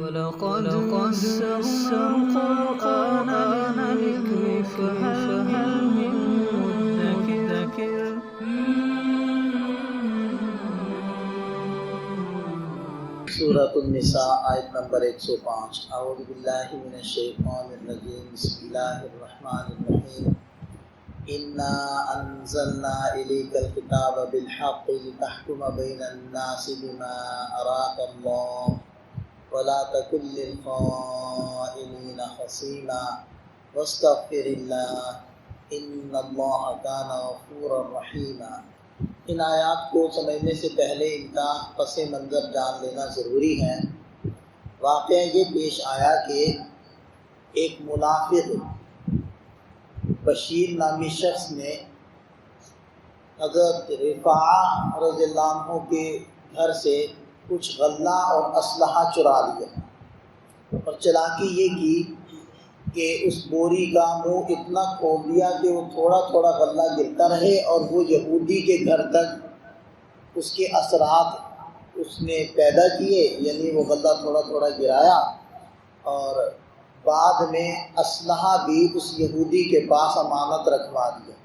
وَلَقَدْ يَسَّرْنَا الْقُرْآنَ لِلذِّكْرِ فَهَلْ مِن مُّدَّكِرٍ سورۃ النساء آیت نمبر 105 اعوذ باللہ من الشیطان الرجیم بسم اللہ الرحمن الرحیم انا انزلنا الیک الکتاب بالحق لتحکم بین الناس بما اراک اللہ ولا تکن للخائنین خصیما واستغفر اللہ ان اللہ کان غفورا رحیما۔ ان آیات کو سمجھنے سے پہلے ان کا پس منظر جان لینا ضروری ہے۔ واقعہ یہ پیش آیا کہ ایک منافق بشیر نامی شخص نے حضرت رفاعہ رضی اللہ عنہ کے گھر سے کچھ غلہ اور اسلحہ چرا لیا اور چلاکی یہ کی کہ اس بوری کا منہ اتنا کھول دیا کہ وہ تھوڑا تھوڑا غلہ گرتا رہے اور وہ یہودی کے گھر تک اس کے اثرات اس نے پیدا کیے، یعنی وہ غلہ تھوڑا تھوڑا گرایا اور بعد میں اسلحہ بھی اس یہودی کے پاس امانت رکھوا دیا۔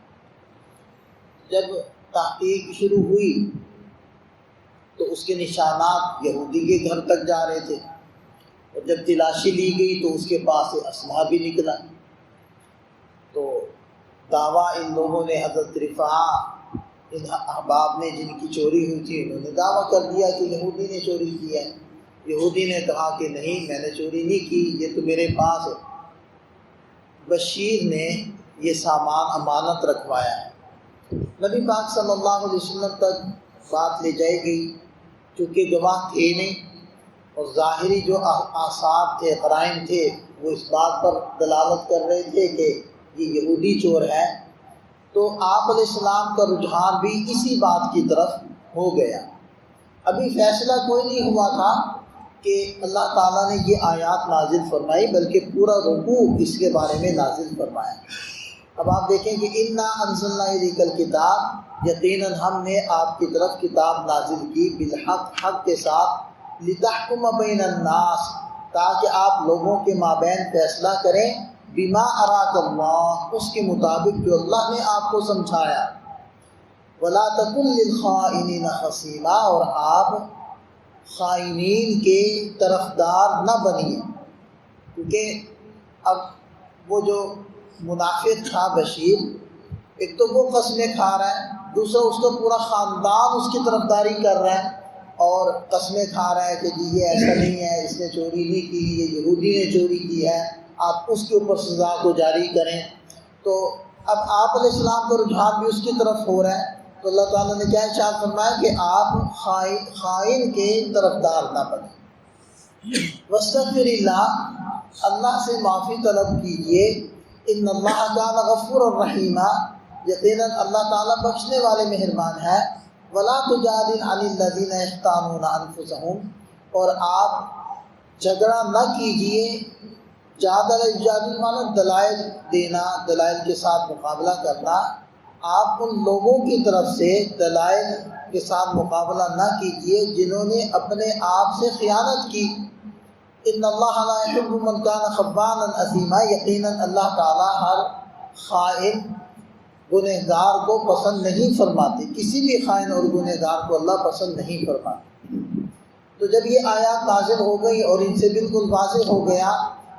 جب تحقیق شروع ہوئی تو اس کے نشانات یہودی کے گھر تک جا رہے تھے، اور جب تلاشی لی گئی تو اس کے پاس سے اسلحہ بھی نکلا۔ تو دعویٰ ان لوگوں نے حضرت رفاعہ ان احباب نے جن کی چوری ہوئی تھی انہوں نے دعویٰ کر دیا کہ یہودی نے چوری کی ہے۔ یہودی نے کہا کہ نہیں، میں نے چوری نہیں کی، یہ تو میرے پاس بشیر نے یہ سامان امانت رکھوایا ہے۔ نبی پاک صلی اللہ علیہ وسلم تک بات لے جائی گئی، چونکہ گواہ تھے نہیں اور ظاہری جو آثار تھے، قرائن تھے، وہ اس بات پر دلالت کر رہے تھے کہ یہ یہودی چور ہے، تو آپ علیہ السلام کا رجحان بھی اسی بات کی طرف ہو گیا۔ ابھی فیصلہ کوئی نہیں ہوا تھا کہ اللہ تعالیٰ نے یہ آیات نازل فرمائی، بلکہ پورا رکوع اس کے بارے میں نازل فرمایا۔ اب آپ دیکھیں کہ انا انزلنا الیک الکتاب، یقیناً ہم نے آپ کی طرف کتاب نازل کی، بالحق، حق کے ساتھ، لتحکم بین الناس، تاکہ آپ لوگوں کے مابین فیصلہ کریں، بما اراک اللہ، اس کے مطابق جو اللہ نے آپ کو سمجھایا، ولا تکن للخائنین خصیما، اور آپ خائنین کے طرفدار نہ بنیے۔ کیونکہ اب وہ جو منافق تھا بشیر، ایک تو وہ قسمیں کھا رہا ہے، دوسرا اس کا پورا خاندان اس کی طرفداری کر رہا ہے اور قسمیں کھا رہا ہے کہ جی یہ ایسا نہیں ہے، اس نے چوری نہیں کی، یہ یہودی نے چوری کی ہے، آپ اس کے اوپر سزا کو جاری کریں۔ تو اب آپ علیہ السلام کا رجحان بھی اس کی طرف ہو رہا ہے، تو اللہ تعالیٰ نے کیا ارشاد فرمایا کہ آپ خائن کے طرفدار نہ بنیں۔ واستغفر اللہ، اللہ سے معافی طلب کیجیے، ان اللہ کان غفورا رحیما، یقیناً اللہ تعالیٰ بخشنے والے مہربان ہے۔ ولا تجادل عن الذین یختانون انفسہم، اور آپ جھگڑا نہ کیجیے، جادل یجادل مانا دلائل دینا، دلائل کے ساتھ مقابلہ کرنا، آپ ان لوگوں کی طرف سے دلائل کے ساتھ مقابلہ نہ کیجیے جنہوں نے اپنے آپ سے خیانت کی۔ ان اللہ لا یحب من کان خوانا اثیما، یقیناً اللہ تعالیٰ ہر خائن گنہگار کو پسند نہیں فرماتے، کسی بھی خائن اور گنہگار کو اللہ پسند نہیں فرماتے۔ تو جب یہ آیات نازل ہو گئی اور ان سے بالکل واضح ہو گیا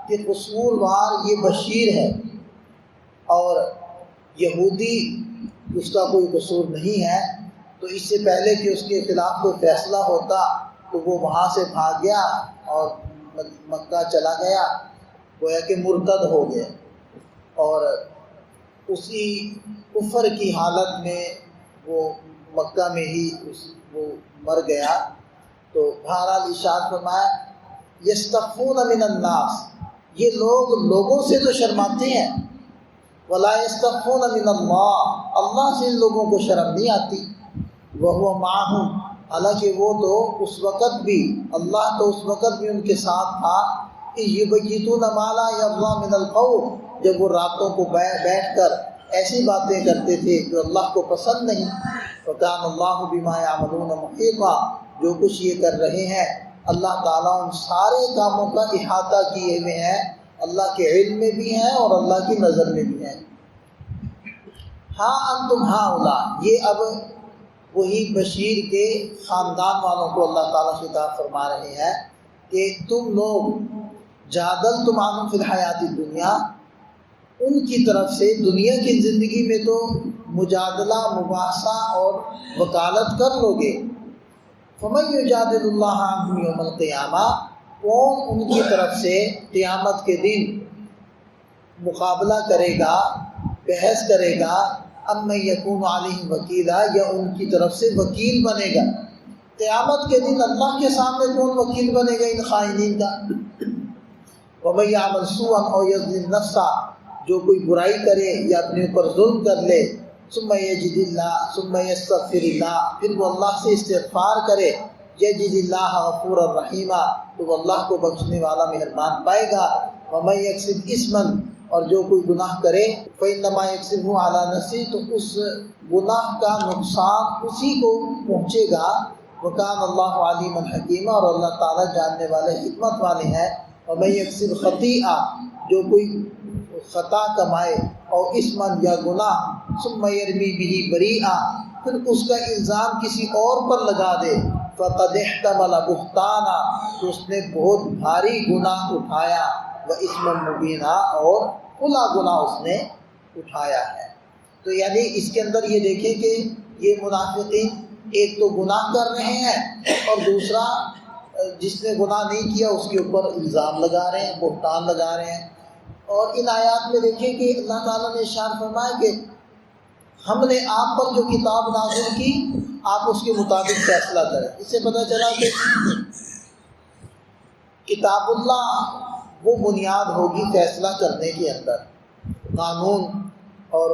کہ قصوروار یہ بشیر ہے اور یہودی اس کا کوئی قصور نہیں ہے، تو اس سے پہلے کہ اس کے خلاف کوئی فیصلہ ہوتا تو وہ وہاں سے بھاگ گیا اور مکہ چلا گیا، گویا کہ مرتد ہو گیا اور اسی کفر کی حالت میں وہ مکہ میں ہی وہ مر گیا۔ تو بہرحال ارشاد فرمایا یستخفون من الناس، یہ لوگ لوگوں سے تو شرماتے ہیں، ولا یستخفون من اللہ، اللہ سے ان لوگوں کو شرم نہیں آتی۔ وہو معہم، حالانکہ وہ تو اس وقت بھی، اللہ تو اس وقت بھی ان کے ساتھ تھا، یبیتون ما لا یرضی من القول، جب وہ راتوں کو بیٹھ کر ایسی باتیں کرتے تھے جو اللہ کو پسند نہیں۔ وکان اللہ بما یعملون محیطا، جو کچھ یہ کر رہے ہیں اللہ تعالیٰ ان سارے کاموں کا احاطہ کیے ہوئے ہیں، اللہ کے علم میں بھی ہیں اور اللہ کی نظر میں بھی ہیں۔ ہاں انتم ہاؤلاء، یہ اب وہی بشیر کے خاندان والوں کو اللہ تعالیٰ خطاب فرما رہے ہیں کہ تم لوگ جادلتم عنہم فی الحیات الدنیا، ان کی طرف سے دنیا کی زندگی میں تو مجادلہ، مباحثہ اور وکالت کر لو گے۔ فمن یجادل اللہ عنہم یوم القیامہ، کون ان کی طرف سے قیامت کے دن مقابلہ کرے گا، بحث کرے گا، ام یکون علیہم وکیلا، یا ان کی طرف سے وکیل بنے گا۔ قیامت کے دن اللہ کے سامنے کون وکیل بنے گا ان خائنین کا؟ وَمَن يَعْمَلْ سُوءًا أَوْ يَظْلِمْ نَفْسَهُ، جو کوئی برائی کرے یا اپنے اوپر ظلم کر لے، ثُمَّ يَجِدِ اللَّهَ ثُمَّ يَسْتَغْفِرِ اللَّهَ، پھر وہ اللہ سے استغفار کرے، يَجِدِ اللَّهَ غَفُورًا رَحِيمًا، تو وہ اللہ کو بخشنے والا مہربان پائے گا۔ وَمَن يَكْسِبْ إِثْمًا، اور جو کوئی گناہ کرے، فَإِنَّمَا يَكْسِبُهُ عَلَى نَفْسِهِ، تو اس گناہ کا نقصان اسی کو پہنچے گا۔ وَكَانَ اللَّهُ عَلِيمًا حَكِيمًا، اور اللہ تعالیٰ جاننے والے، حکمت والے ہیں۔ وَمَن يَكْسِبْ خَطِيئَةً، جو کوئی خطا کمائے، اور اسمن یا گناہ، ثُمَّ يَرْمِي بِهِ بَرِيئًا، پھر اس کا الزام کسی اور پر لگا دے، فَقَدِ احْتَمَلَ بُهْتَانًا، تو اس نے بہت بھاری گناہ اٹھایا، وَإِثْمًا مُبِينًا، اور کھلا گناہ اس نے اٹھایا ہے۔ تو یعنی اس کے اندر یہ دیکھیں کہ یہ منافقین ایک تو گناہ کر رہے ہیں، اور دوسرا جس نے گناہ نہیں کیا اس کے اوپر الزام لگا رہے ہیں، بہتان لگا رہے ہیں۔ اور ان آیات میں دیکھیں کہ اللہ تعالیٰ نے ارشاد فرمایا کہ ہم نے آپ پر جو کتاب نازل کی، آپ اس کے مطابق فیصلہ کریں۔ اس سے پتہ چلا کہ کتاب اللہ وہ بنیاد ہوگی فیصلہ کرنے کے اندر، قانون، اور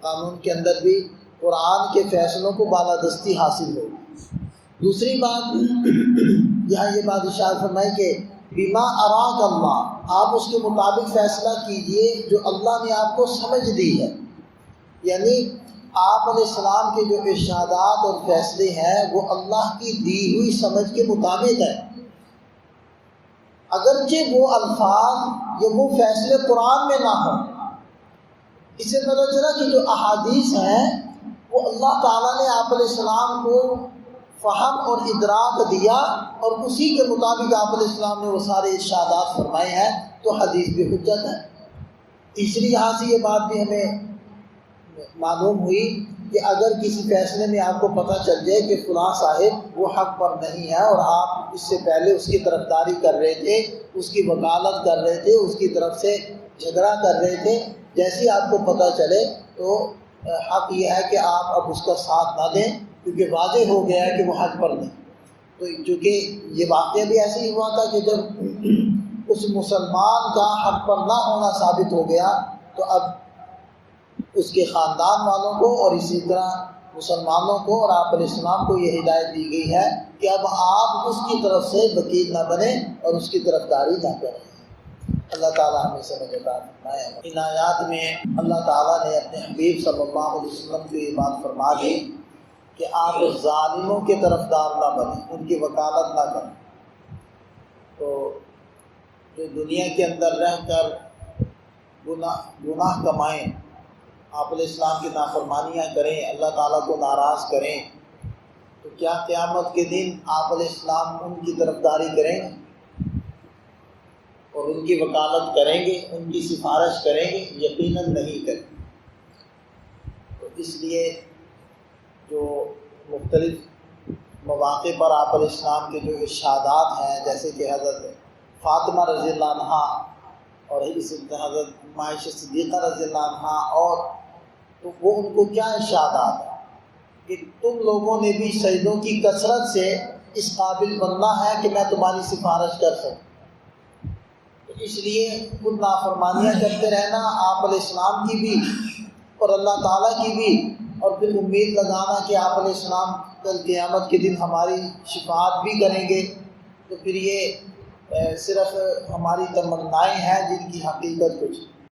قانون کے اندر بھی قرآن کے فیصلوں کو بالادستی حاصل ہوگی۔ دوسری بات یہاں یہ بات ارشاد فرمائی کہ بما اراک اللہ، آپ اس کے مطابق فیصلہ کیجئے جو اللہ نے آپ کو سمجھ دی ہے۔ یعنی آپ علیہ السلام کے جو ارشادات اور فیصلے ہیں وہ اللہ کی دی ہوئی سمجھ کے مطابق ہیں، اگرچہ وہ الفاظ یا وہ فیصلے قرآن میں نہ ہوں۔ اس سے پتہ چلا کہ جو احادیث ہیں وہ اللہ تعالیٰ نے آپ علیہ السلام کو فہم اور ادراک دیا، اور اسی کے مطابق آپ علیہ السلام نے وہ سارے ارشادات فرمائے ہیں، تو حدیث بھی حجت ہے۔ تیسری یہاں سے یہ بات بھی ہمیں معلوم ہوئی کہ اگر کسی فیصلے میں آپ کو پتہ چل جائے کہ فلاں صاحب وہ حق پر نہیں ہے، اور آپ اس سے پہلے اس کی طرفداری کر رہے تھے، اس کی وکالت کر رہے تھے، اس کی طرف سے جھگڑا کر رہے تھے، جیسے آپ کو پتہ چلے تو حق یہ ہے کہ آپ اب اس کا ساتھ نہ دیں، کیونکہ واضح ہو گیا ہے کہ وہ حق پر نہیں۔ تو چونکہ یہ واقعہ بھی ایسے ہی ہوا تھا کہ جب اس مسلمان کا حق پر نہ ہونا ثابت ہو گیا، تو اب اس کے خاندان والوں کو اور اسی طرح مسلمانوں کو اور آپ علیہ السلام کو یہ ہدایت دی گئی ہے کہ اب آپ اس کی طرف سے وکیل نہ بنیں اور اس کی طرفداری نہ کریں۔ اللہ تعالیٰ ہمیں سمجھ عطا فرمائے۔ ان آیات میں اللہ تعالیٰ نے اپنے حبیب صلی اللہ علیہ وسلم کو یہ بات فرما دی کہ آپ ظالموں کے طرفدار نہ بنیں، ان کی وکالت نہ کریں۔ تو جو دنیا کے اندر رہ کر گناہ کمائیں، آپ علیہ السلام کی نافرمانیاں کریں، اللہ تعالیٰ کو ناراض کریں، تو کیا قیامت کے دن آپ علیہ السلام ان کی طرفداری کریں گے اور ان کی وکالت کریں گے، ان کی سفارش کریں گے؟ یقیناً نہیں کریں۔ تو اس لیے جو مختلف مواقع پر آپ علیہ السلام کے جو ارشادات ہیں، جیسے کہ حضرت فاطمہ رضی اللہ عنہا اور اس حضرت عائشہ صدیقہ رضی اللہ عنہا، اور تو وہ ان کو کیا ارشادات ہیں کہ تم لوگوں نے بھی سجدوں کی کثرت سے اس قابل بننا ہے کہ میں تمہاری سفارش کر سکوں۔ تو اس لیے خود نافرمانیاں کرتے رہنا، آپ علیہ السلام کی بھی اور اللہ تعالیٰ کی بھی، اور پھر امید لگانا کہ آپ علیہ السلام کل قیامت کے دن ہماری شفاعت بھی کریں گے، تو پھر یہ صرف ہماری تمنائیں ہیں جن کی حقیقت کچھ